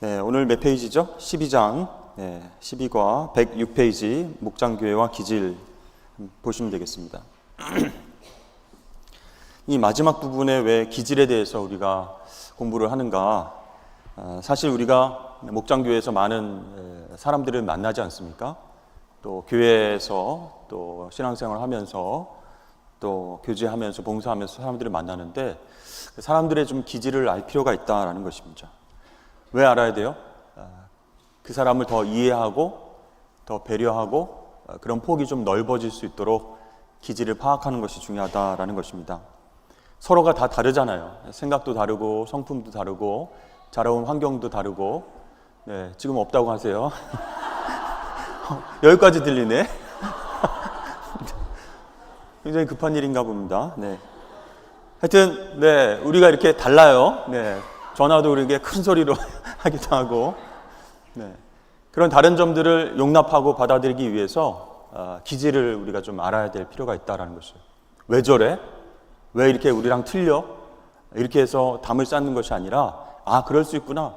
네, 오늘 몇 페이지죠? 12장 12과 106페이지 목장교회와 기질 보시면 되겠습니다. 이 마지막 부분에 왜 기질에 대해서 우리가 공부를 하는가? 사실 우리가 목장교회에서 많은 사람들을 만나지 않습니까? 또 교회에서 또 신앙생활을 하면서 또 교제하면서 봉사하면서 사람들을 만나는데 사람들의 좀 기질을 알 필요가 있다라는 것입니다. 왜 알아야 돼요? 그 사람을 더 이해하고 더 배려하고 그런 폭이 좀 넓어질 수 있도록 기질을 파악하는 것이 중요하다라는 것입니다. 서로가 다 다르잖아요. 생각도 다르고 성품도 다르고 자라온 환경도 다르고. 네, 지금 없다고 하세요. 여기까지 들리네. 굉장히 급한 일인가 봅니다. 네. 하여튼 우리가 이렇게 달라요. 네. 전화도 그렇게 큰 소리로 하기도 하고. 네. 그런 다른 점들을 용납하고 받아들이기 위해서 기질을 우리가 좀 알아야 될 필요가 있다는 것이에요. 왜 저래? 왜 이렇게 우리랑 틀려? 이렇게 해서 담을 쌓는 것이 아니라 그럴 수 있구나.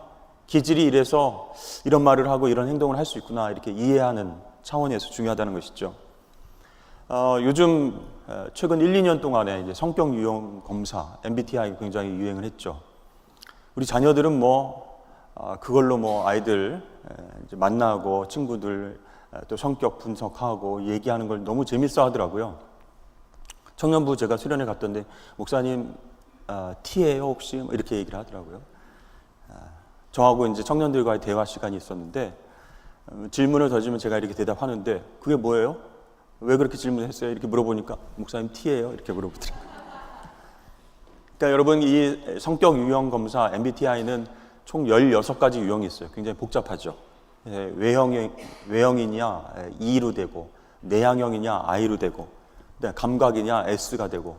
기질이 이래서 이런 말을 하고 이런 행동을 할 수 있구나. 이렇게 이해하는 차원에서 중요하다는 것이죠. 요즘 최근 1, 2년 동안에 이제 성격 유형 검사 MBTI 굉장히 유행을 했죠. 우리 자녀들은 그걸로 아이들 이제 만나고 친구들 또 성격 분석하고 얘기하는 걸 너무 재밌어 하더라고요. 청년부 제가 수련회 갔던데 목사님 T예요 혹시? 이렇게 얘기를 하더라고요. 저하고 이제 청년들과의 대화 시간이 있었는데 질문을 던지면 제가 이렇게 대답하는데 그게 뭐예요? 왜 그렇게 질문했어요? 이렇게 물어보니까 목사님 T예요 이렇게 물어보더라고요. 그러니까 여러분 이 성격 유형 검사 MBTI는 총 16가지 유형이 있어요. 굉장히 복잡하죠. 외형이냐 E로 되고 내향형이냐 I로 되고 감각이냐 S가 되고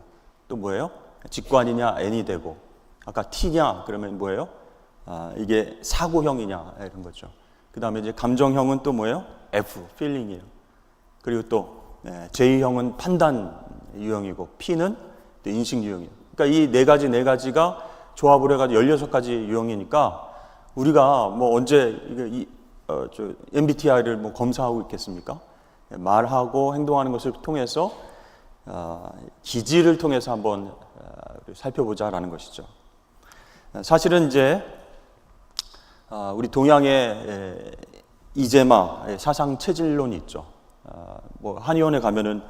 또 뭐예요? 직관이냐 N이 되고 아까 T냐 그러면 뭐예요? 이게 사고형이냐 이런 거죠. 그 다음에 이제 감정형은 또 뭐예요? F, feeling이에요. 그리고 또 J형은 판단 유형이고 P는 인식 유형이에요. 그러니까 이 네 가지가 조합을 해가지고 16가지 유형이니까 우리가 언제 MBTI를 검사하고 있겠습니까? 말하고 행동하는 것을 통해서 기질을 통해서 한번 살펴보자라는 것이죠. 사실은 이제 우리 동양의 이제마 사상 체질론이 있죠. 한의원에 가면은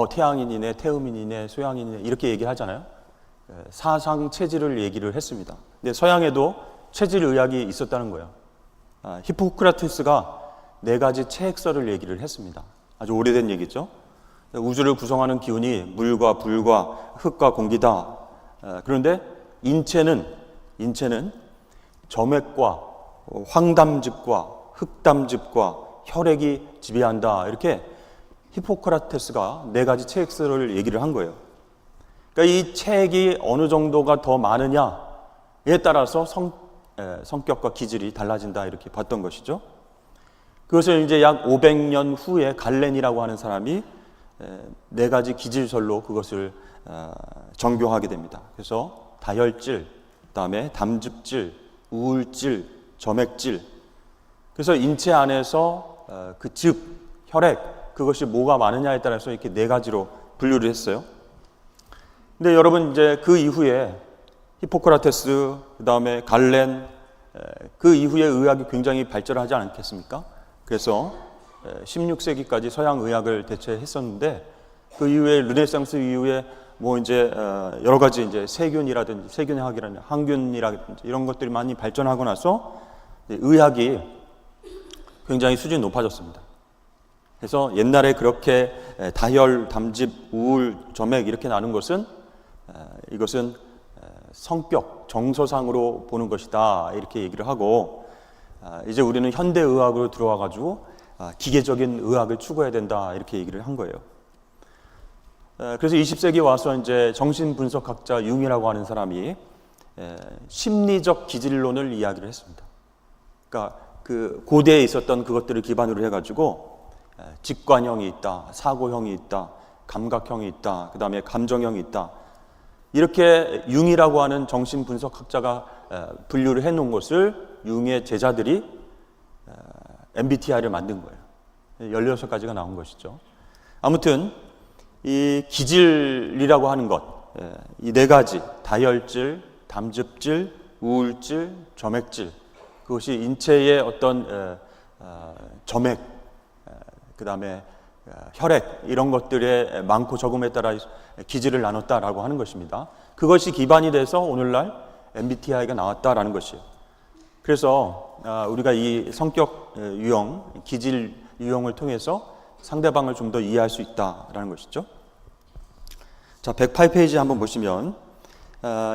태양인이네, 태음인이네, 소양인이네 이렇게 얘기하잖아요. 사상 체질을 얘기를 했습니다. 근데 서양에도 체질 의학이 있었다는 거예요. 히포크라테스가 4가지 체액설을 얘기를 했습니다. 아주 오래된 얘기죠. 우주를 구성하는 기운이 물과 불과 흙과 공기다. 그런데 인체는 점액과 황담즙과 흙담즙과 혈액이 지배한다. 이렇게 히포크라테스가 4가지 체액설을 얘기를 한 거예요. 그러니까 이 체액이 어느 정도가 더 많으냐에 따라서 성격과 기질이 달라진다 이렇게 봤던 것이죠. 그것을 이제 약 500년 후에 갈렌이라고 하는 사람이 4가지 기질설로 그것을 정교하게 됩니다. 그래서 다혈질, 그다음에 담즙질, 우울질, 점액질. 그래서 인체 안에서 그 즙, 혈액 그것이 뭐가 많으냐에 따라서 이렇게 4가지로 분류를 했어요. 근데 여러분 이제 그 이후에 히포크라테스 그다음에 갈렌 그 이후에 의학이 굉장히 발전하지 않겠습니까? 그래서 16세기까지 서양 의학을 대체했었는데 그 이후에 르네상스 이후에 이제 여러 가지 이제 세균이라든지 세균학이라든지 항균이라든지 이런 것들이 많이 발전하고 나서 의학이 굉장히 수준이 높아졌습니다. 그래서 옛날에 그렇게 다혈, 담즙, 우울, 점액 이렇게 나눈 것은 이것은 성격, 정서상으로 보는 것이다 이렇게 얘기를 하고 이제 우리는 현대의학으로 들어와가지고 기계적인 의학을 추구해야 된다 이렇게 얘기를 한 거예요. 그래서 20세기에 와서 이제 정신분석학자 융이라고 하는 사람이 심리적 기질론을 이야기를 했습니다. 그러니까 그 고대에 있었던 그것들을 기반으로 해가지고 직관형이 있다, 사고형이 있다, 감각형이 있다, 그 다음에 감정형이 있다. 이렇게 융이라고 하는 정신분석학자가 분류를 해놓은 것을 융의 제자들이 MBTI를 만든 거예요. 16가지가 나온 것이죠. 아무튼 이 기질이라고 하는 것, 이 4가지, 다혈질, 담즙질, 우울질, 점액질, 그것이 인체의 어떤 점액, 그 다음에 혈액, 이런 것들의 많고 적음에 따라 기질을 나눴다라고 하는 것입니다. 그것이 기반이 돼서 오늘날 MBTI가 나왔다라는 것이에요. 그래서 우리가 이 성격 유형, 기질 유형을 통해서 상대방을 좀 더 이해할 수 있다라는 것이죠. 자, 108페이지 한번 보시면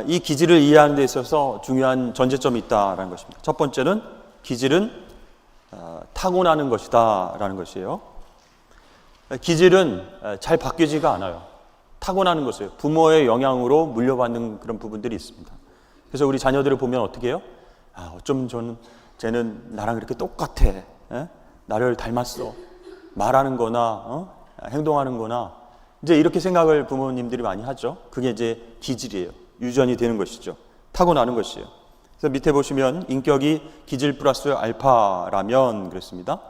이 기질을 이해하는 데 있어서 중요한 전제점이 있다라는 것입니다. 첫 번째는 기질은 타고나는 것이다 라는 것이에요. 기질은 잘 바뀌지가 않아요. 타고나는 것이에요. 부모의 영향으로 물려받는 그런 부분들이 있습니다. 그래서 우리 자녀들을 보면 어떻게 해요? 어쩜 쟤는 나랑 이렇게 똑같아. 나를 닮았어. 말하는 거나 행동하는 거나 이제 이렇게 생각을 부모님들이 많이 하죠. 그게 이제 기질이에요. 유전이 되는 것이죠. 타고나는 것이에요. 그래서 밑에 보시면 인격이 기질 플러스 알파라면 그랬습니다.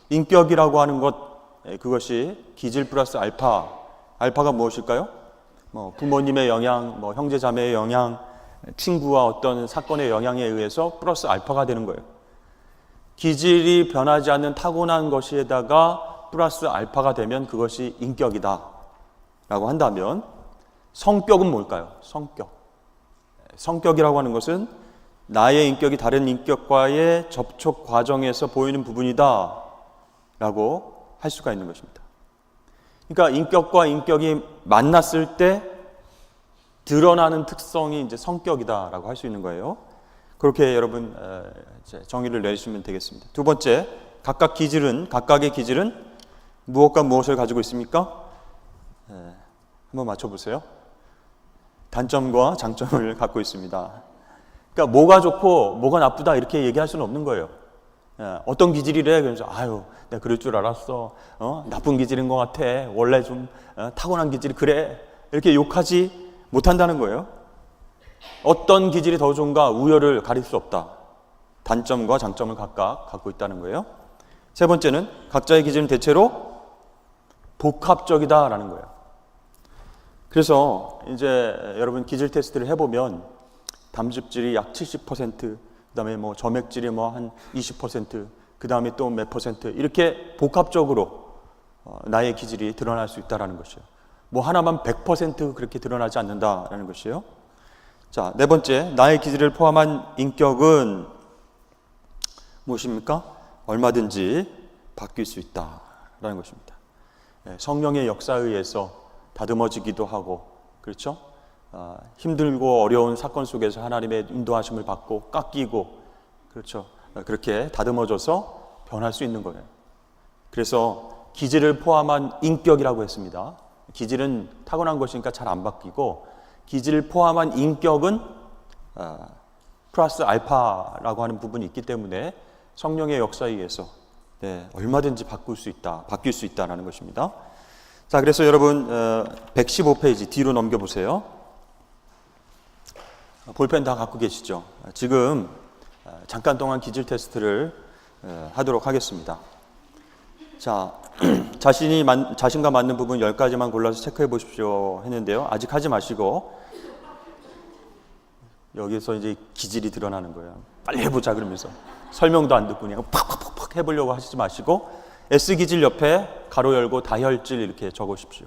인격이라고 하는 것, 그것이 기질 플러스 알파. 알파가 무엇일까요? 부모님의 영향, 형제 자매의 영향, 친구와 어떤 사건의 영향에 의해서 플러스 알파가 되는 거예요. 기질이 변하지 않는 타고난 것에다가 플러스 알파가 되면 그것이 인격이다 라고 한다면, 성격은 뭘까요? 성격이라고 하는 것은 나의 인격이 다른 인격과의 접촉 과정에서 보이는 부분이다 라고 할 수가 있는 것입니다. 그러니까 인격과 인격이 만났을 때 드러나는 특성이 이제 성격이다라고 할 수 있는 거예요. 그렇게 여러분 정의를 내리시면 되겠습니다. 두 번째, 각각의 기질은 무엇과 무엇을 가지고 있습니까? 한번 맞춰보세요. 단점과 장점을 갖고 있습니다. 그러니까 뭐가 좋고 뭐가 나쁘다 이렇게 얘기할 수는 없는 거예요. 어떤 기질이래? 그래서 내가 그럴 줄 알았어. 나쁜 기질인 것 같아. 원래 좀 타고난 기질이 그래. 이렇게 욕하지 못한다는 거예요. 어떤 기질이 더 좋은가 우열을 가릴 수 없다. 단점과 장점을 각각 갖고 있다는 거예요. 세 번째는 각자의 기질은 대체로 복합적이다라는 거예요. 그래서 이제 여러분 기질 테스트를 해보면 담즙질이 약 70%, 그다음에 점액질이 한 20%, 그다음에 또 몇 퍼센트 이렇게 복합적으로 나의 기질이 드러날 수 있다라는 것이에요. 하나만 100% 그렇게 드러나지 않는다라는 것이에요. 자, 네 번째, 나의 기질을 포함한 인격은 무엇입니까? 얼마든지 바뀔 수 있다라는 것입니다. 성령의 역사에 의해서 다듬어지기도 하고, 그렇죠? 힘들고 어려운 사건 속에서 하나님의 인도하심을 받고 깎이고, 그렇죠? 그렇게 다듬어져서 변할 수 있는 거예요. 그래서 기질을 포함한 인격이라고 했습니다. 기질은 타고난 것이니까 잘 안 바뀌고, 기질을 포함한 인격은 플러스 알파라고 하는 부분이 있기 때문에 성령의 역사에 의해서 얼마든지 바뀔 수 있다라는 것입니다. 자, 그래서 여러분 115페이지 뒤로 넘겨보세요. 볼펜 다 갖고 계시죠? 지금 잠깐 동안 기질 테스트를 하도록 하겠습니다. 자, 자신과 맞는 부분 10가지만 골라서 체크해 보십시오 했는데요. 아직 하지 마시고 여기서 이제 기질이 드러나는 거예요. 빨리 해보자 그러면서 설명도 안 듣고 그냥 팍팍팍 해보려고 하시지 마시고 S기질 옆에 가로 열고 다혈질 이렇게 적으십시오.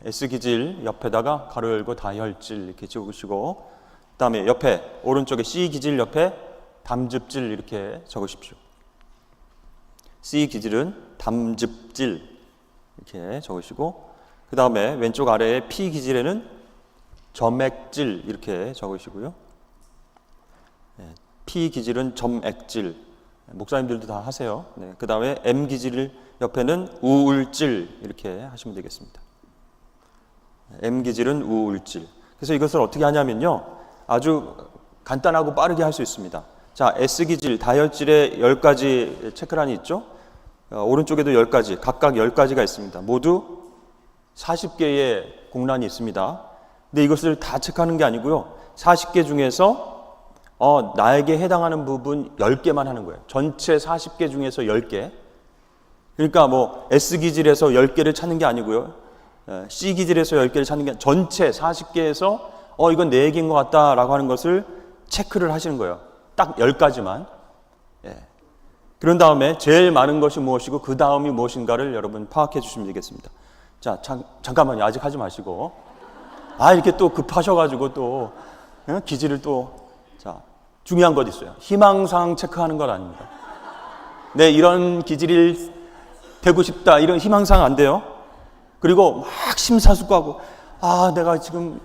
S기질 옆에다가 가로 열고 다혈질 이렇게 적으시고, 그 다음에 옆에 오른쪽에 C기질 옆에 담즙질 이렇게 적으십시오. C기질은 담즙질 이렇게 적으시고, 그 다음에 왼쪽 아래에 P기질에는 점액질 이렇게 적으시고요. P기질은 점액질, 목사님들도 다 하세요. 그 다음에 M기질 옆에는 우울질 이렇게 하시면 되겠습니다. M기질은 우울질. 그래서 이것을 어떻게 하냐면요, 아주 간단하고 빠르게 할 수 있습니다. 자, S기질, 다혈질에 10가지 체크란이 있죠. 오른쪽에도 10가지, 각각 10가지가 있습니다. 모두 40개의 공란이 있습니다. 근데 이것을 다 체크하는 게 아니고요, 40개 중에서 나에게 해당하는 부분 10개만 하는 거예요. 전체 40개 중에서 10개. 그러니까 뭐 S기질에서 10개를 찾는 게 아니고요. C기질에서 10개를 찾는 게 전체 40개에서 이건 내 얘기인 것 같다라고 하는 것을 체크를 하시는 거예요. 딱 10가지만. 그런 다음에 제일 많은 것이 무엇이고 그 다음이 무엇인가를 여러분 파악해 주시면 되겠습니다. 자, 잠깐만요. 아직 하지 마시고. 이렇게 또 급하셔가지고 또 기질을 또. 자, 중요한 것 있어요. 희망사항 체크하는 건 아닙니다. 네, 이런 기질이 되고 싶다. 이런 희망사항 안 돼요. 그리고 막 심사숙고하고 내가 지금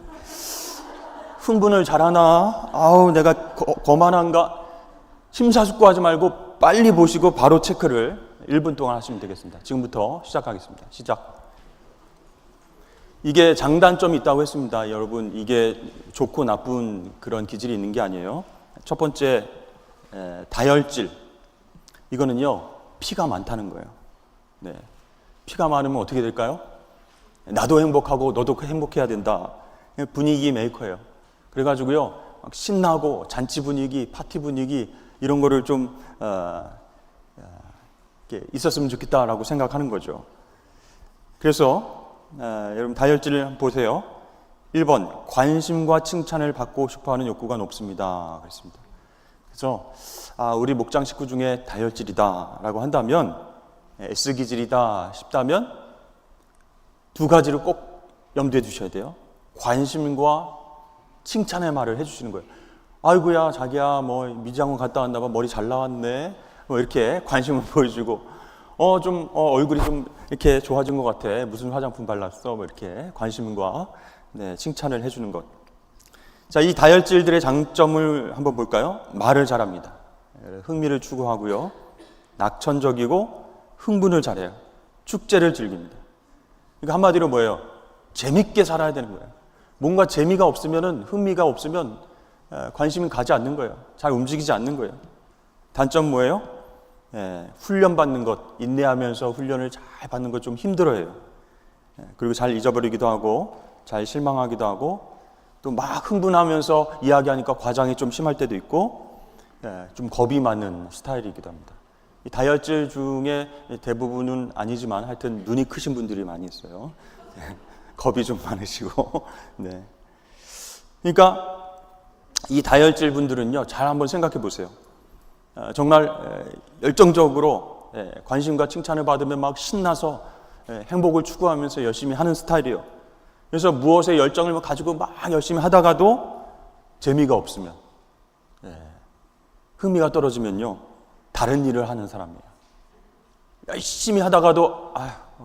흥분을 잘하나? 내가 거만한가? 심사숙고하지 말고 빨리 보시고 바로 체크를 1분 동안 하시면 되겠습니다. 지금부터 시작하겠습니다. 시작. 이게 장단점이 있다고 했습니다. 여러분, 이게 좋고 나쁜 그런 기질이 있는 게 아니에요. 첫 번째, 다혈질. 이거는요, 피가 많다는 거예요. 네. 피가 많으면 어떻게 될까요? 나도 행복하고 너도 행복해야 된다. 분위기 메이커예요. 그래가지고요, 막 신나고 잔치 분위기, 파티 분위기 이런 거를 좀 이렇게 있었으면 좋겠다라고 생각하는 거죠. 그래서 여러분 다혈질을 한번 보세요. 1번, 관심과 칭찬을 받고 싶어하는 욕구가 높습니다. 그렇습니다. 그래서 우리 목장 식구 중에 다혈질이다라고 한다면 S기질이다 싶다면 두 가지를 꼭 염두에 두셔야 돼요. 관심과 칭찬의 말을 해주시는 거예요. 아이고야 자기야 뭐 미장원 갔다 왔나 봐, 머리 잘 나왔네, 뭐 이렇게 관심을 보여주고 얼굴이 좀 이렇게 좋아진 것 같아, 무슨 화장품 발랐어, 뭐 이렇게 관심과 칭찬을 해주는 것. 자, 이 다혈질들의 장점을 한번 볼까요? 말을 잘합니다. 흥미를 추구하고요, 낙천적이고 흥분을 잘해요. 축제를 즐깁니다. 그러니까 한마디로 뭐예요? 재밌게 살아야 되는 거예요. 뭔가 재미가 없으면은, 흥미가 없으면 관심이 가지 않는 거예요. 잘 움직이지 않는 거예요. 단점 뭐예요? 훈련받는 것, 인내하면서 훈련을 잘 받는 것 좀 힘들어해요. 그리고 잘 잊어버리기도 하고, 잘 실망하기도 하고, 또 막 흥분하면서 이야기하니까 과장이 좀 심할 때도 있고, 좀 겁이 많은 스타일이기도 합니다. 이 다혈질 중에 대부분은 아니지만 하여튼 눈이 크신 분들이 많이 있어요. 겁이 좀 많으시고. 네. 그러니까 이 다혈질 분들은요, 잘 한번 생각해 보세요. 정말 열정적으로 관심과 칭찬을 받으면 막 신나서 행복을 추구하면서 열심히 하는 스타일이에요. 그래서 무엇에 열정을 가지고 막 열심히 하다가도 재미가 없으면, 흥미가 떨어지면요, 다른 일을 하는 사람이에요. 열심히 하다가도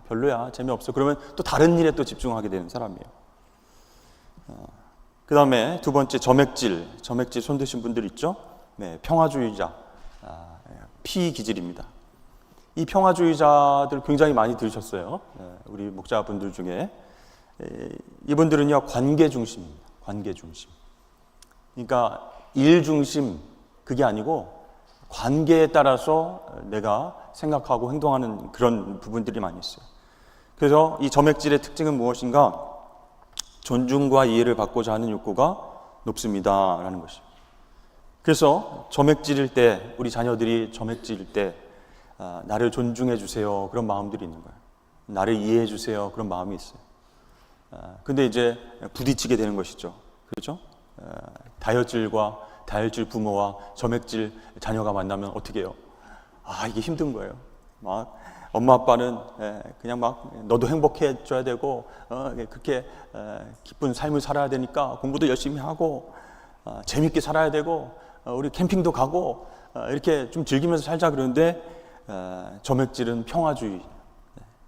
별로야, 재미없어. 그러면 또 다른 일에 또 집중하게 되는 사람이에요. 그 다음에 두 번째, 점액질 손 드신 분들 있죠? 네, 평화주의자, P기질입니다. 이 평화주의자들 굉장히 많이 들으셨어요. 우리 목자분들 중에. 이분들은요, 관계 중심입니다. 관계 중심. 그러니까 일 중심, 그게 아니고 관계에 따라서 내가 생각하고 행동하는 그런 부분들이 많이 있어요. 그래서 이 점액질의 특징은 무엇인가? 존중과 이해를 받고자 하는 욕구가 높습니다라는 것이죠. 그래서 점액질일 때, 우리 자녀들이 점액질일 때 나를 존중해 주세요, 그런 마음들이 있는 거예요. 나를 이해해 주세요, 그런 마음이 있어요. 근데 이제 부딪히게 되는 것이죠. 그렇죠? 다혈질 부모와 점액질 자녀가 만나면 어떻게 해요? 이게 힘든 거예요. 막 엄마 아빠는 그냥 막 너도 행복해져야 되고 그렇게 기쁜 삶을 살아야 되니까 공부도 열심히 하고 재밌게 살아야 되고 우리 캠핑도 가고 이렇게 좀 즐기면서 살자. 그러는데 점액질은 평화주의.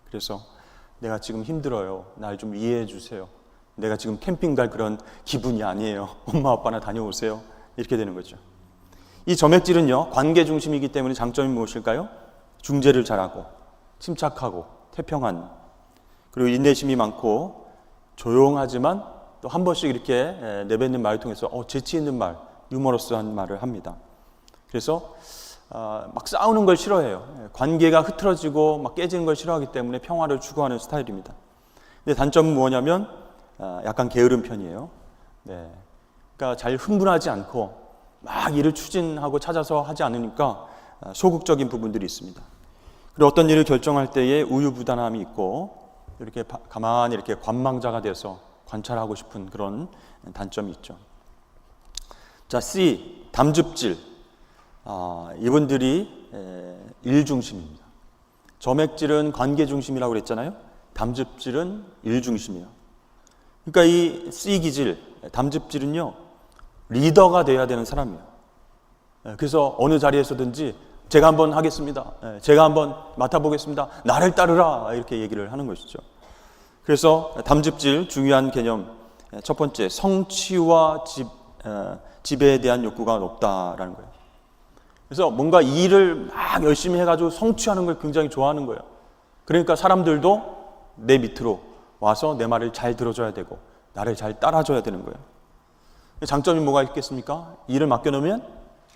그래서 내가 지금 힘들어요, 날 좀 이해해 주세요, 내가 지금 캠핑 갈 그런 기분이 아니에요, 엄마 아빠나 다녀오세요, 이렇게 되는 거죠. 이 점액질은요, 관계 중심이기 때문에 장점이 무엇일까요? 중재를 잘하고 침착하고 태평한, 그리고 인내심이 많고 조용하지만 또 한 번씩 이렇게 내뱉는 말을 통해서 재치 있는 말, 유머러스한 말을 합니다. 그래서 막 싸우는 걸 싫어해요. 관계가 흐트러지고 막 깨지는 걸 싫어하기 때문에 평화를 추구하는 스타일입니다. 근데 단점은 뭐냐면 약간 게으른 편이에요. 그러니까 잘 흥분하지 않고 막 일을 추진하고 찾아서 하지 않으니까 소극적인 부분들이 있습니다. 그리고 어떤 일을 결정할 때에 우유부단함이 있고 이렇게 가만히 이렇게 관망자가 돼서 관찰하고 싶은 그런 단점이 있죠. 자, C, 담즙질. 이분들이 일 중심입니다. 점액질은 관계 중심이라고 그랬잖아요. 담즙질은 일 중심이에요. 그러니까 이 C 기질, 담즙질은요, 리더가 돼야 되는 사람이에요. 그래서 어느 자리에서든지 제가 한번 하겠습니다. 제가 한번 맡아보겠습니다. 나를 따르라. 이렇게 얘기를 하는 것이죠. 그래서 담즙질 중요한 개념 첫 번째, 성취와 지배에 대한 욕구가 높다라는 거예요. 그래서 뭔가 일을 막 열심히 해가지고 성취하는 걸 굉장히 좋아하는 거예요. 그러니까 사람들도 내 밑으로 와서 내 말을 잘 들어줘야 되고 나를 잘 따라줘야 되는 거예요. 장점이 뭐가 있겠습니까? 일을 맡겨놓으면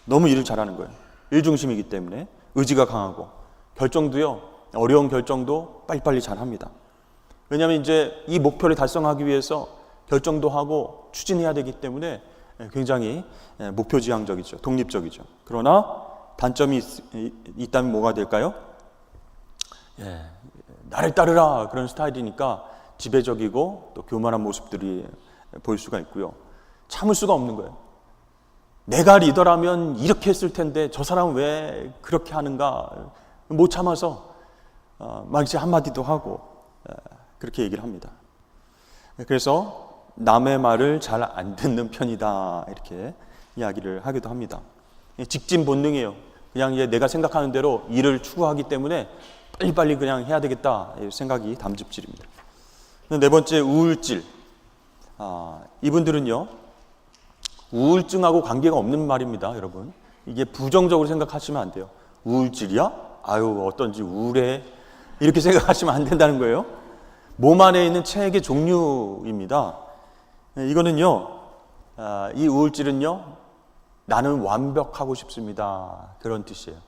너무 일을 잘하는 거예요. 일 중심이기 때문에 의지가 강하고 결정도요, 어려운 결정도 빨리빨리 잘합니다. 왜냐하면 이제 이 목표를 달성하기 위해서 결정도 하고 추진해야 되기 때문에 굉장히 목표지향적이죠. 독립적이죠. 그러나 단점이 있다면 뭐가 될까요? 나를 따르라 그런 스타일이니까 지배적이고 또 교만한 모습들이 보일 수가 있고요. 참을 수가 없는 거예요. 내가 리더라면 이렇게 했을 텐데 저 사람은 왜 그렇게 하는가 못 참아서 막 이제 한마디도 하고 그렇게 얘기를 합니다. 그래서 남의 말을 잘 안 듣는 편이다 이렇게 이야기를 하기도 합니다. 직진 본능이에요. 그냥 내가 생각하는 대로 일을 추구하기 때문에 빨리빨리 그냥 해야 되겠다 생각이 담즙질입니다. 네 번째, 우울질. 이분들은요, 우울증하고 관계가 없는 말입니다, 여러분. 이게 부정적으로 생각하시면 안 돼요. 우울질이야? 아유, 어떤지 우울해. 이렇게 생각하시면 안 된다는 거예요. 몸 안에 있는 체액의 종류입니다. 이거는요, 이 우울질은요, 나는 완벽하고 싶습니다. 그런 뜻이에요.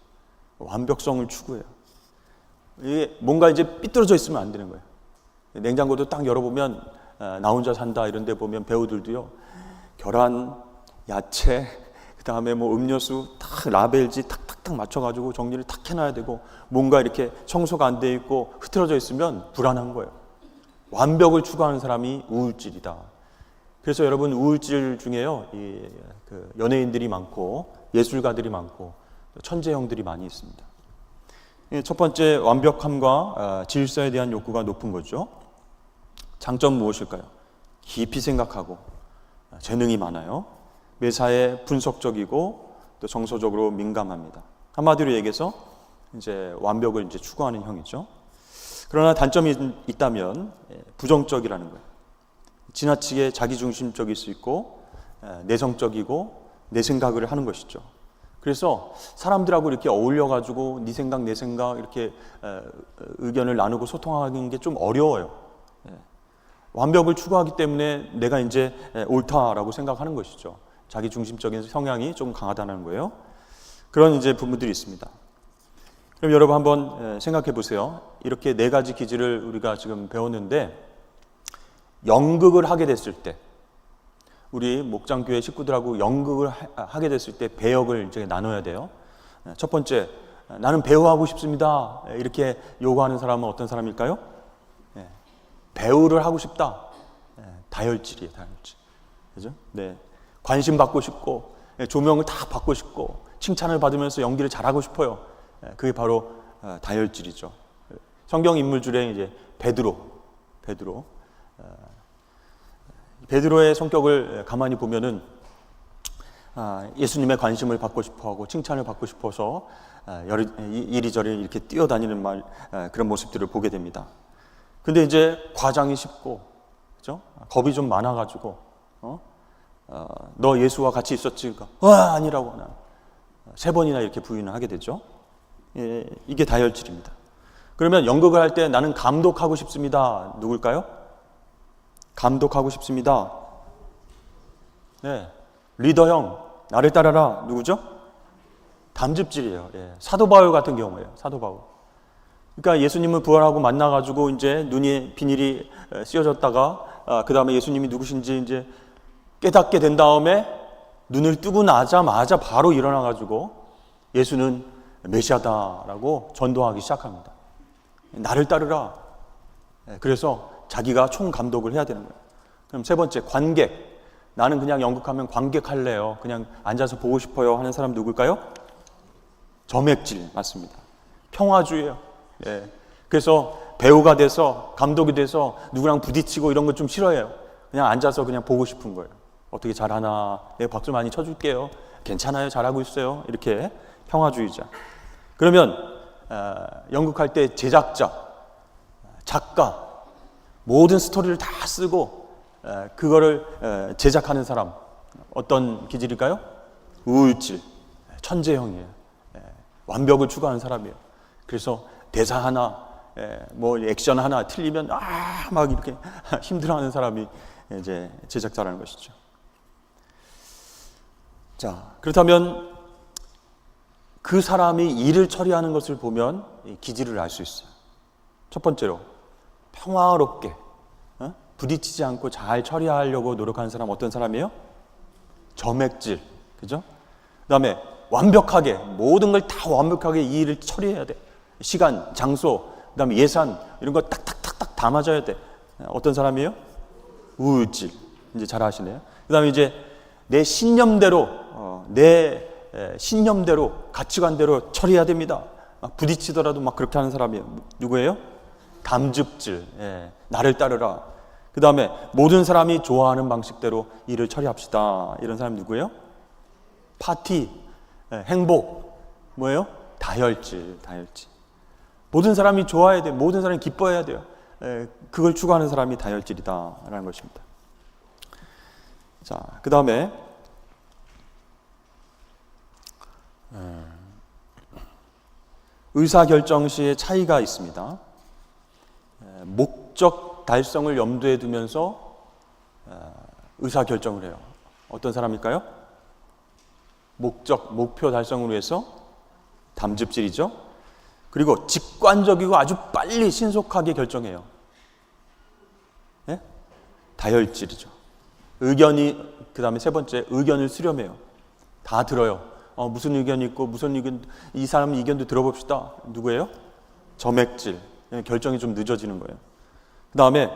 완벽성을 추구해요. 이게 뭔가 이제 삐뚤어져 있으면 안 되는 거예요. 냉장고도 딱 열어보면 나 혼자 산다 이런 데 보면 배우들도요, 계란, 야채, 그 다음에 뭐 음료수 탁 라벨지 탁탁탁 맞춰가지고 정리를 탁 해놔야 되고 뭔가 이렇게 청소가 안 돼 있고 흐트러져 있으면 불안한 거예요. 완벽을 추구하는 사람이 우울질이다. 그래서 여러분 우울질 중에요, 그 연예인들이 많고 예술가들이 많고 천재형들이 많이 있습니다. 첫 번째, 완벽함과 질서에 대한 욕구가 높은 거죠. 장점 무엇일까요? 깊이 생각하고 재능이 많아요. 매사에 분석적이고 또 정서적으로 민감합니다. 한마디로 얘기해서 이제 완벽을 이제 추구하는 형이죠. 그러나 단점이 있다면 부정적이라는 거예요. 지나치게 자기중심적일 수 있고 내성적이고 내 생각을 하는 것이죠. 그래서 사람들하고 이렇게 어울려가지고 네 생각 내 생각 이렇게 의견을 나누고 소통하는 게 좀 어려워요. 완벽을 추구하기 때문에 내가 이제 옳다라고 생각하는 것이죠. 자기중심적인 성향이 좀 강하다는 거예요. 그런 이제 부분들이 있습니다. 그럼 여러분 한번 생각해 보세요. 이렇게 네 가지 기질을 우리가 지금 배웠는데 연극을 하게 됐을 때, 우리 목장교회 식구들하고 연극을 하게 됐을 때 배역을 이제 나눠야 돼요. 첫 번째, 나는 배우하고 싶습니다. 이렇게 요구하는 사람은 어떤 사람일까요? 배우를 하고 싶다. 다혈질이에요, 다혈질. 그죠? 네. 관심 받고 싶고, 조명을 다 받고 싶고, 칭찬을 받으면서 연기를 잘하고 싶어요. 그게 바로 다혈질이죠. 성경 인물 중에 이제 베드로의 성격을 가만히 보면은 예수님의 관심을 받고 싶어하고 칭찬을 받고 싶어서 이리저리 이렇게 뛰어다니는 그런 모습들을 보게 됩니다. 근데 이제 과장이 쉽고, 그죠? 겁이 좀 많아가지고, 너 예수와 같이 있었지? 아니라고 나 3번이나 이렇게 부인을 하게 되죠. 이게 다혈질입니다. 그러면 연극을 할 때 나는 감독하고 싶습니다. 누굴까요? 감독하고 싶습니다. 네, 리더형, 나를 따라라. 누구죠? 담즙질이에요. 사도 바울 같은 경우예요. 사도 바울. 그러니까 예수님을 부활하고 만나가지고 이제 눈이 비닐이 씌워졌다가 그 다음에 예수님이 누구신지 이제 깨닫게 된 다음에 눈을 뜨고 나자마자 바로 일어나가지고 예수는 메시아다라고 전도하기 시작합니다. 나를 따르라. 그래서 자기가 총감독을 해야 되는 거예요. 그럼 세 번째, 관객. 나는 그냥 연극하면 관객할래요. 그냥 앉아서 보고 싶어요 하는 사람 누굴까요? 점액질 맞습니다. 평화주의예요. 그래서 배우가 돼서 감독이 돼서 누구랑 부딪히고 이런 거 좀 싫어해요. 그냥 앉아서 그냥 보고 싶은 거예요. 어떻게 잘하나, 내가 박수 많이 쳐줄게요. 괜찮아요, 잘하고 있어요. 이렇게 평화주의자. 그러면 연극할 때 제작자, 작가, 모든 스토리를 다 쓰고 그거를 제작하는 사람, 어떤 기질일까요? 우울질, 천재형이에요. 완벽을 추구하는 사람이에요. 그래서 대사 하나, 뭐 액션 하나 틀리면 막 이렇게 힘들어하는 사람이 이제 제작자라는 것이죠. 자, 그렇다면 그 사람이 일을 처리하는 것을 보면 이 기질을 알 수 있어요. 첫 번째로 평화롭게 부딪히지 않고 잘 처리하려고 노력하는 사람 어떤 사람이에요? 점액질, 그죠? 그다음에 완벽하게 모든 걸 다 완벽하게 이 일을 처리해야 돼. 시간, 장소, 그다음에 예산 이런 거 딱딱딱딱 다 맞아야 돼. 어떤 사람이에요? 우울질. 이제 잘 아시네요. 그다음에 이제 내 신념대로 가치관대로 처리해야 됩니다. 부딪히더라도 막 그렇게 하는 사람이에요. 누구예요? 담즙질. 나를 따르라. 그다음에 모든 사람이 좋아하는 방식대로 일을 처리합시다. 이런 사람이 누구예요? 파티, 행복, 뭐예요? 다혈질. 모든 사람이 좋아해야 돼요. 모든 사람이 기뻐해야 돼요. 그걸 추구하는 사람이 다혈질이다라는 것입니다. 자, 그 다음에 의사결정 시에 차이가 있습니다. 목적 달성을 염두에 두면서 의사결정을 해요. 어떤 사람일까요? 목표 달성을 위해서 담즙질이죠. 그리고 직관적이고 아주 빨리 신속하게 결정해요. 다혈질이죠. 그 다음에 세 번째, 의견을 수렴해요. 다 들어요. 무슨 의견이 있고 무슨 의견, 이 사람 의견도 들어봅시다. 누구예요? 점액질. 결정이 좀 늦어지는 거예요. 그 다음에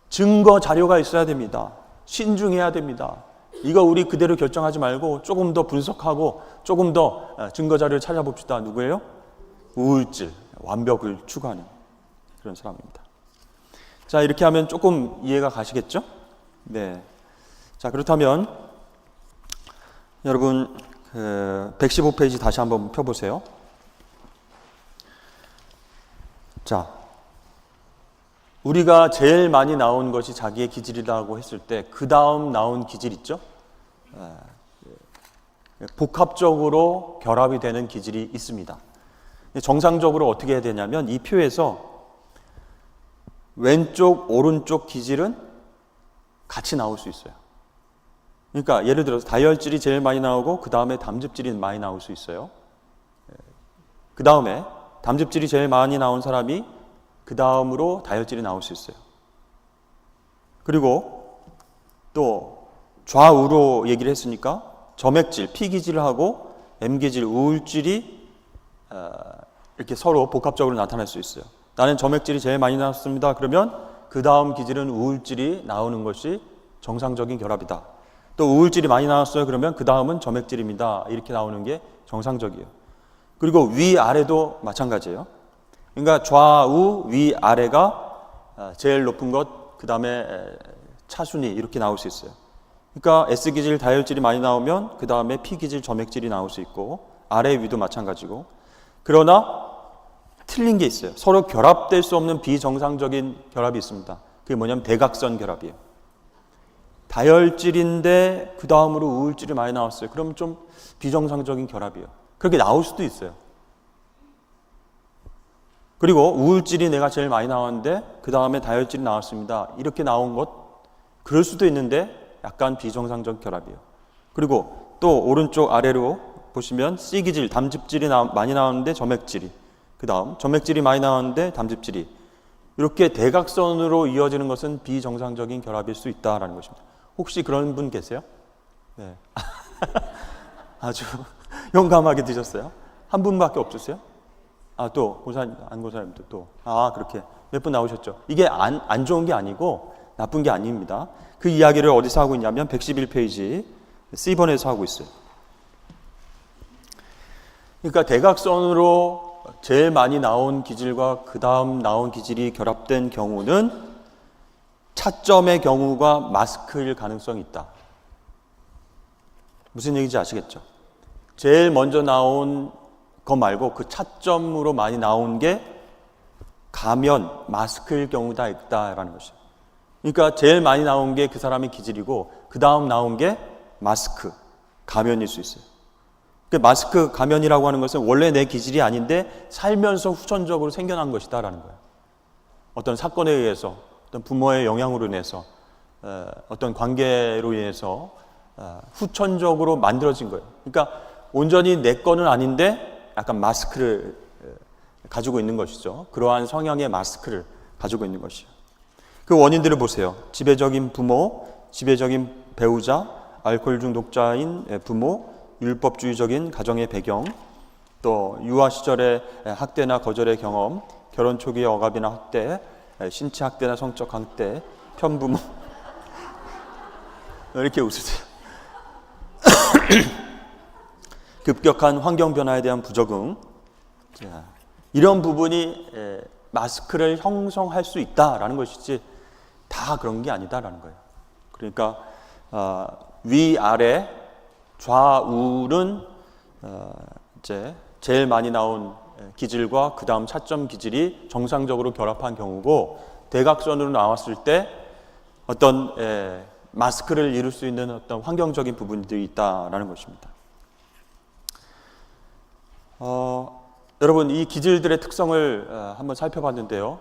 증거 자료가 있어야 됩니다. 신중해야 됩니다. 이거 우리 그대로 결정하지 말고 조금 더 분석하고 조금 더 증거 자료를 찾아봅시다. 누구예요? 우울질, 완벽을 추구하는 그런 사람입니다. 자, 이렇게 하면 조금 이해가 가시겠죠? 네. 자, 그렇다면 여러분 115페이지 다시 한번 펴보세요. 자, 우리가 제일 많이 나온 것이 자기의 기질이라고 했을 때 그 다음 나온 기질 있죠? 복합적으로 결합이 되는 기질이 있습니다. 정상적으로 어떻게 해야 되냐면 이 표에서 왼쪽, 오른쪽 기질은 같이 나올 수 있어요. 그러니까 예를 들어서 다혈질이 제일 많이 나오고 그 다음에 담즙질이 많이 나올 수 있어요. 그 다음에 담즙질이 제일 많이 나온 사람이 그 다음으로 다혈질이 나올 수 있어요. 그리고 또 좌우로 얘기를 했으니까 점액질, P기질을 하고 M기질, 우울질이 이렇게 서로 복합적으로 나타날 수 있어요. 나는 점액질이 제일 많이 나왔습니다. 그러면 그 다음 기질은 우울질이 나오는 것이 정상적인 결합이다. 또 우울질이 많이 나왔어요. 그러면 그 다음은 점액질입니다. 이렇게 나오는 게 정상적이에요. 그리고 위아래도 마찬가지예요. 그러니까 좌우, 위아래가 제일 높은 것, 그 다음에 차순위 이렇게 나올 수 있어요. 그러니까 S기질, 다혈질이 많이 나오면 그 다음에 P기질, 점액질이 나올 수 있고 아래 위도 마찬가지고. 그러나 틀린 게 있어요. 서로 결합될 수 없는 비정상적인 결합이 있습니다. 그게 뭐냐면 대각선 결합이에요. 다혈질인데 그 다음으로 우울질이 많이 나왔어요. 그럼 좀 비정상적인 결합이에요. 그렇게 나올 수도 있어요. 그리고 우울질이 내가 제일 많이 나왔는데 그 다음에 다혈질이 나왔습니다. 이렇게 나온 것, 그럴 수도 있는데 약간 비정상적 결합이에요. 그리고 또 오른쪽 아래로 보시면 C기질, 담즙질이 많이 나왔는데 점액질이, 그 다음 점액질이 많이 나왔는데 담즙질이, 이렇게 대각선으로 이어지는 것은 비정상적인 결합일 수 있다라는 것입니다. 혹시 그런 분 계세요? 네. 아주 용감하게 드셨어요. 한 분밖에 없으세요? 또 안고사님도 또 그렇게 몇 분 나오셨죠. 이게 안 좋은 게 아니고 나쁜 게 아닙니다. 그 이야기를 어디서 하고 있냐면 111페이지 C번에서 하고 있어요. 그러니까 대각선으로 제일 많이 나온 기질과 그 다음 나온 기질이 결합된 경우는 차점의 경우가 마스크일 가능성이 있다. 무슨 얘기인지 아시겠죠? 제일 먼저 나온 거 말고 그 차점으로 많이 나온 게 가면, 마스크일 경우가 있다라는 것이죠. 그러니까 제일 많이 나온 게 그 사람의 기질이고 그 다음 나온 게 마스크, 가면일 수 있어요. 그러니까 마스크, 가면이라고 하는 것은 원래 내 기질이 아닌데 살면서 후천적으로 생겨난 것이다라는 거예요. 어떤 사건에 의해서, 어떤 부모의 영향으로 인해서, 어떤 관계로 인해서 후천적으로 만들어진 거예요. 그러니까 온전히 내 거는 아닌데 약간 마스크를 가지고 있는 것이죠. 그러한 성향의 마스크를 가지고 있는 것이죠. 그 원인들을 보세요. 지배적인 부모, 지배적인 배우자, 알코올 중독자인 부모, 율법주의적인 가정의 배경, 또 유아 시절의 학대나 거절의 경험, 결혼 초기의 억압이나 학대, 신체 학대나 성적 학대, 편부모. 이렇게 웃으세요. 급격한 환경 변화에 대한 부적응, 이런 부분이 마스크를 형성할 수 있다라는 것이지 다 그런 게 아니다라는 거예요. 그러니까 위아래 좌우는 이제 제일 많이 나온 기질과 그 다음 차점 기질이 정상적으로 결합한 경우고, 대각선으로 나왔을 때 어떤 마스크를 이룰 수 있는 어떤 환경적인 부분들이 있다라는 것입니다. 여러분, 이 기질들의 특성을 한번 살펴봤는데요.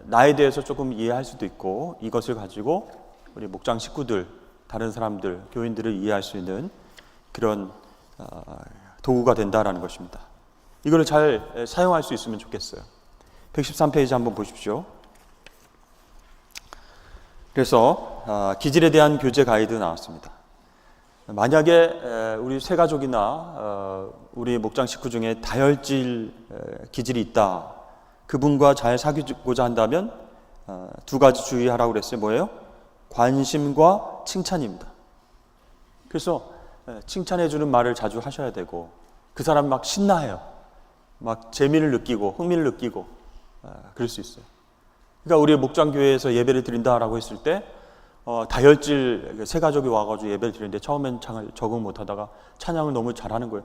나에 대해서 조금 이해할 수도 있고, 이것을 가지고 우리 목장 식구들, 다른 사람들, 교인들을 이해할 수 있는 그런 도구가 된다라는 것입니다. 이거를 잘 사용할 수 있으면 좋겠어요. 113페이지 한번 보십시오. 그래서 기질에 대한 교재 가이드 나왔습니다. 만약에 우리 세 가족이나 우리 목장 식구 중에 다혈질 기질이 있다, 그분과 잘 사귀고자 한다면 두 가지 주의하라고 그랬어요. 뭐예요? 관심과 칭찬입니다. 그래서 칭찬해주는 말을 자주 하셔야 되고, 그 사람 막 신나해요. 막 재미를 느끼고 흥미를 느끼고 그럴 수 있어요. 그러니까 우리 목장교회에서 예배를 드린다라고 했을 때 다혈질 세 가족이 와가지고 예배를 드리는데 처음엔 적응 못하다가 찬양을 너무 잘하는 거예요.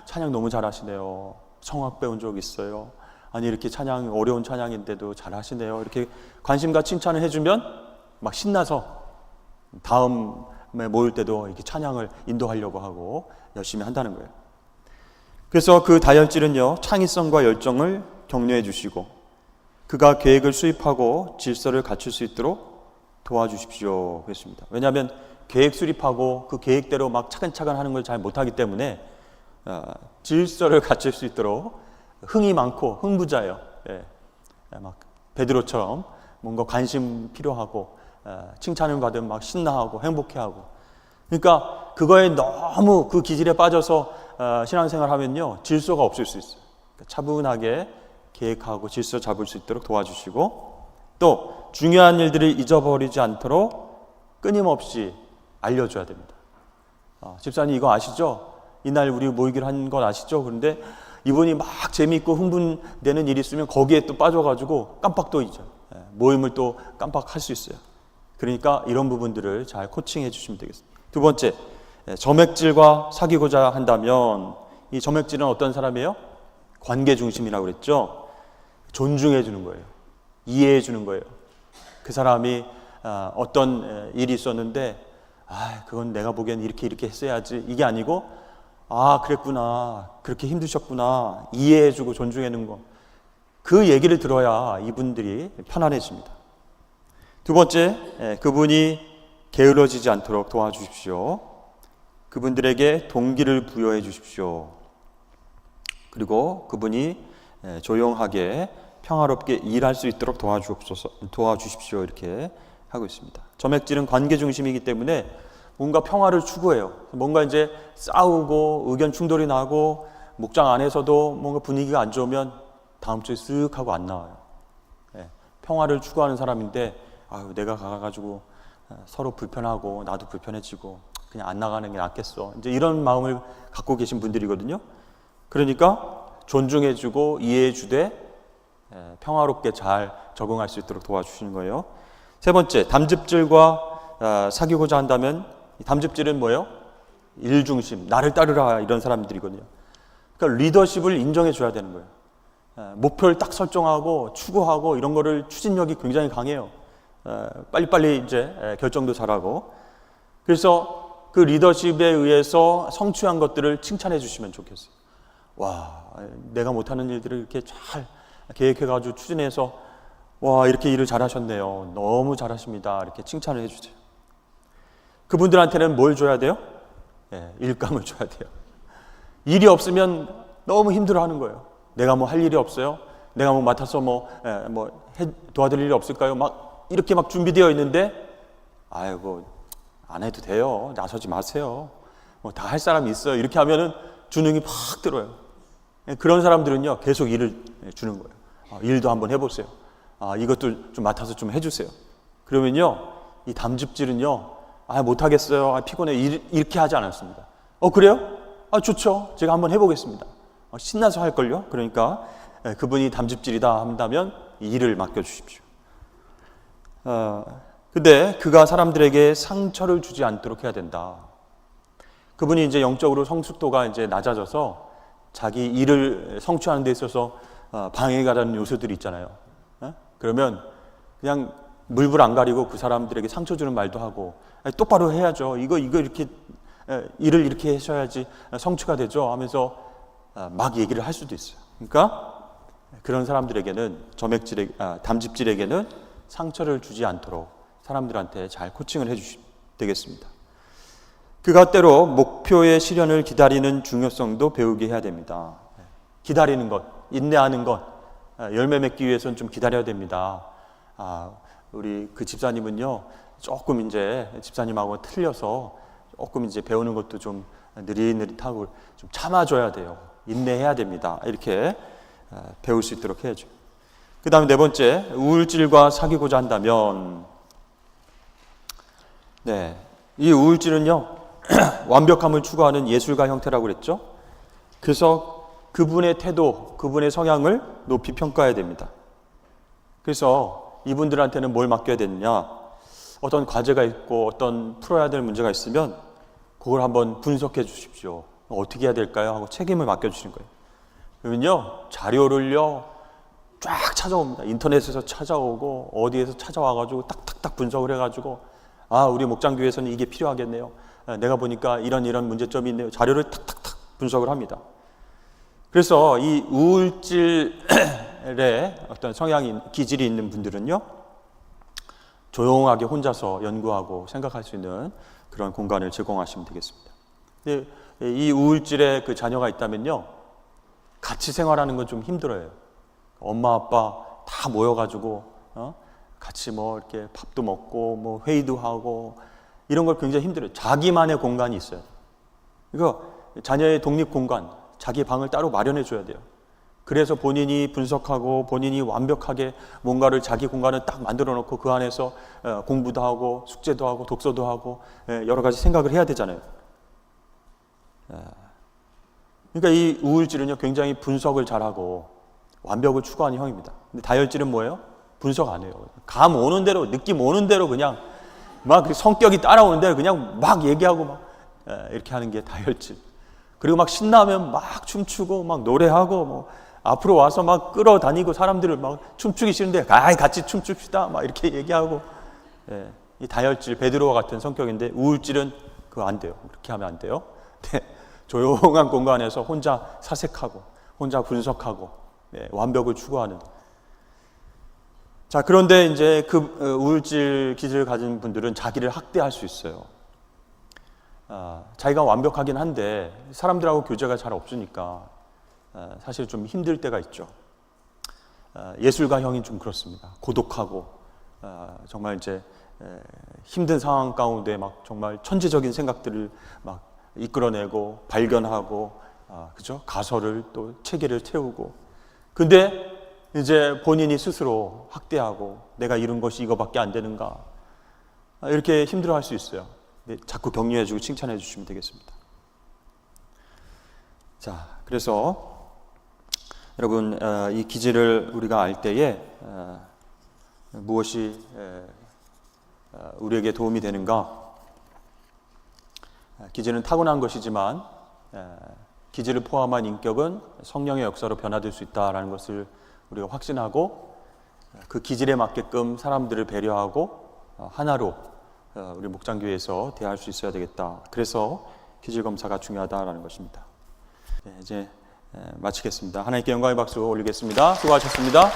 찬양 너무 잘하시네요. 성악 배운 적 있어요. 아니 이렇게 찬양, 어려운 찬양인데도 잘하시네요. 이렇게 관심과 칭찬을 해주면 막 신나서 다음에 모일 때도 이렇게 찬양을 인도하려고 하고 열심히 한다는 거예요. 그래서 그 다혈질은요, 창의성과 열정을 격려해 주시고 그가 계획을 수립하고 질서를 갖출 수 있도록 도와주십시오 그랬습니다. 왜냐하면 계획 수립하고 그 계획대로 막 차근차근 하는 걸 잘 못하기 때문에 질서를 갖출 수 있도록 흥이 많고 흥부자예요. 막 베드로처럼 뭔가 관심 필요하고 칭찬을 받으면 막 신나하고 행복해하고, 그러니까 그거에 너무 그 기질에 빠져서 신앙생활 하면요 질서가 없을 수 있어요. 그러니까 차분하게 계획하고 질서 잡을 수 있도록 도와주시고, 또 중요한 일들을 잊어버리지 않도록 끊임없이 알려줘야 됩니다. 집사님 이거 아시죠? 이날 우리 모이기로 한 건 아시죠? 그런데 이분이 막 재미있고 흥분되는 일이 있으면 거기에 또 빠져가지고 깜빡 또 잊어요. 모임을 또 깜빡할 수 있어요. 그러니까 이런 부분들을 잘 코칭해 주시면 되겠습니다. 두 번째, 점액질과 사귀고자 한다면, 이 점액질은 어떤 사람이에요? 관계 중심이라고 그랬죠. 존중해 주는 거예요. 이해해 주는 거예요. 그 사람이 어떤 일이 있었는데 그건 내가 보기엔 이렇게 했어야지, 이게 아니고 그랬구나, 그렇게 힘드셨구나, 이해해 주고 존중해 주는 거, 그 얘기를 들어야 이분들이 편안해집니다. 두 번째, 그분이 게을러지지 않도록 도와주십시오. 그분들에게 동기를 부여해 주십시오. 그리고 그분이 조용하게 평화롭게 일할 수 있도록 도와주십시오. 이렇게 하고 있습니다. 점액질은 관계 중심이기 때문에 뭔가 평화를 추구해요. 뭔가 이제 싸우고 의견 충돌이 나고 목장 안에서도 뭔가 분위기가 안 좋으면 다음 주에 쓱 하고 안 나와요. 예, 평화를 추구하는 사람인데 아유, 내가 가가지고 서로 불편하고 나도 불편해지고 그냥 안 나가는 게 낫겠어. 이제 이런 마음을 갖고 계신 분들이거든요. 그러니까 존중해주고 이해해주되 평화롭게 잘 적응할 수 있도록 도와주시는 거예요. 세 번째, 담즙질과 사귀고자 한다면 담즙질은 뭐예요? 일중심, 나를 따르라 이런 사람들이거든요. 그러니까 리더십을 인정해 줘야 되는 거예요. 목표를 딱 설정하고 추구하고 이런 거를 추진력이 굉장히 강해요. 빨리빨리 이제 결정도 잘하고. 그래서 그 리더십에 의해서 성취한 것들을 칭찬해 주시면 좋겠어요. 와, 내가 못하는 일들을 이렇게 잘 계획해가지고 추진해서 와, 이렇게 일을 잘하셨네요. 너무 잘하십니다. 이렇게 칭찬을 해주세요. 그분들한테는 뭘 줘야 돼요? 일감을 줘야 돼요. 일이 없으면 너무 힘들어하는 거예요. 내가 뭐 할 일이 없어요? 내가 뭐 맡아서 도와드릴 일이 없을까요? 막 이렇게 막 준비되어 있는데 아이고 안 해도 돼요. 나서지 마세요. 뭐 다 할 사람이 있어요. 이렇게 하면은 주눅이 팍 들어요. 그런 사람들은요 계속 일을 주는 거예요. 일도 한번 해보세요. 이것도 좀 맡아서 좀 해주세요. 그러면요 이 담즙질은요 못하겠어요. 피곤해. 이렇게 하지 않았습니다. 그래요? 좋죠. 제가 한번 해보겠습니다. 신나서 할걸요. 그러니까 그분이 담즙질이다 한다면 일을 맡겨주십시오. 근데 그가 사람들에게 상처를 주지 않도록 해야 된다. 그분이 이제 영적으로 성숙도가 이제 낮아져서 자기 일을 성취하는 데 있어서 방해가 되는 요소들이 있잖아요. 그러면 그냥 물불 안 가리고 그 사람들에게 상처 주는 말도 하고 똑바로 해야죠. 이거 이렇게 일을 이렇게 하셔야지 성취가 되죠 하면서 막 얘기를 할 수도 있어요. 그러니까 그런 사람들에게는 담즙질에게는 상처를 주지 않도록 사람들한테 잘 코칭을 해주시면 되겠습니다. 그가 때로 목표의 실현을 기다리는 중요성도 배우게 해야 됩니다. 기다리는 것, 인내하는 것, 열매 맺기 위해서는 좀 기다려야 됩니다. 우리 그 집사님은요, 조금 이제 집사님하고 틀려서 조금 이제 배우는 것도 좀 느릿느릿하고 좀 참아줘야 돼요. 인내해야 됩니다. 이렇게 배울 수 있도록 해야죠. 그 다음에 네 번째, 우울질과 사귀고자 한다면, 이 우울질은요, 완벽함을 추구하는 예술가 형태라고 그랬죠. 그래서 그분의 태도, 그분의 성향을 높이 평가해야 됩니다. 그래서 이분들한테는 뭘 맡겨야 되느냐, 어떤 과제가 있고 어떤 풀어야 될 문제가 있으면 그걸 한번 분석해 주십시오. 어떻게 해야 될까요? 하고 책임을 맡겨주시는 거예요. 그러면요, 자료를요 쫙 찾아옵니다. 인터넷에서 찾아오고 어디에서 찾아와가지고 딱딱딱 분석을 해가지고 우리 목장교회에서는 이게 필요하겠네요. 내가 보니까 이런 문제점이 있네요. 자료를 탁탁탁 분석을 합니다. 그래서 이 우울질의 어떤 성향이 기질이 있는 분들은요, 조용하게 혼자서 연구하고 생각할 수 있는 그런 공간을 제공하시면 되겠습니다. 근데 이 우울질의 그 자녀가 있다면요, 같이 생활하는 건 좀 힘들어요. 엄마 아빠 다 모여가지고 같이 뭐 이렇게 밥도 먹고 뭐 회의도 하고 이런 걸 굉장히 힘들어요. 자기만의 공간이 있어요. 그러니까 자녀의 독립 공간, 자기 방을 따로 마련해 줘야 돼요. 그래서 본인이 분석하고 본인이 완벽하게 뭔가를 자기 공간을 딱 만들어 놓고 그 안에서 공부도 하고 숙제도 하고 독서도 하고 여러 가지 생각을 해야 되잖아요. 그러니까 이 우울질은요, 굉장히 분석을 잘하고 완벽을 추구하는 형입니다. 근데 다혈질은 뭐예요? 분석 안 해요. 감 오는 대로, 느낌 오는 대로 그냥 막 성격이 따라오는 대로 그냥 막 얘기하고 막 이렇게 하는 게 다혈질. 그리고 막 신나면 막 춤추고 막 노래하고 뭐 앞으로 와서 막 끌어다니고 사람들을 막 춤추기 싫은데 같이 춤춥시다 막 이렇게 얘기하고. 이 다혈질, 베드로와 같은 성격인데 우울질은 그거 안 돼요. 그렇게 하면 안 돼요. 조용한 공간에서 혼자 사색하고 혼자 분석하고 완벽을 추구하는. 자, 그런데 이제 그 우울질 기질을 가진 분들은 자기를 학대할 수 있어요. 자기가 완벽하긴 한데 사람들하고 교제가 잘 없으니까 사실 좀 힘들 때가 있죠. 예술가형이 좀 그렇습니다. 고독하고 정말 이제 힘든 상황 가운데 막 정말 천재적인 생각들을 막 이끌어내고 발견하고, 그죠? 가설을 또 체계를 채우고. 근데 이제 본인이 스스로 학대하고 내가 이룬 것이 이거밖에 안 되는가, 이렇게 힘들어할 수 있어요. 근데 자꾸 격려해주고 칭찬해 주시면 되겠습니다. 자, 그래서 여러분, 이 기질을 우리가 알 때에 무엇이 우리에게 도움이 되는가? 기질은 타고난 것이지만 기질을 포함한 인격은 성령의 역사로 변화될 수 있다는 것을 우리가 확신하고, 그 기질에 맞게끔 사람들을 배려하고 하나로 우리 목장교회에서 대할 수 있어야 되겠다. 그래서 기질 검사가 중요하다는 것입니다. 이제 마치겠습니다. 하나님께 영광의 박수 올리겠습니다. 수고하셨습니다.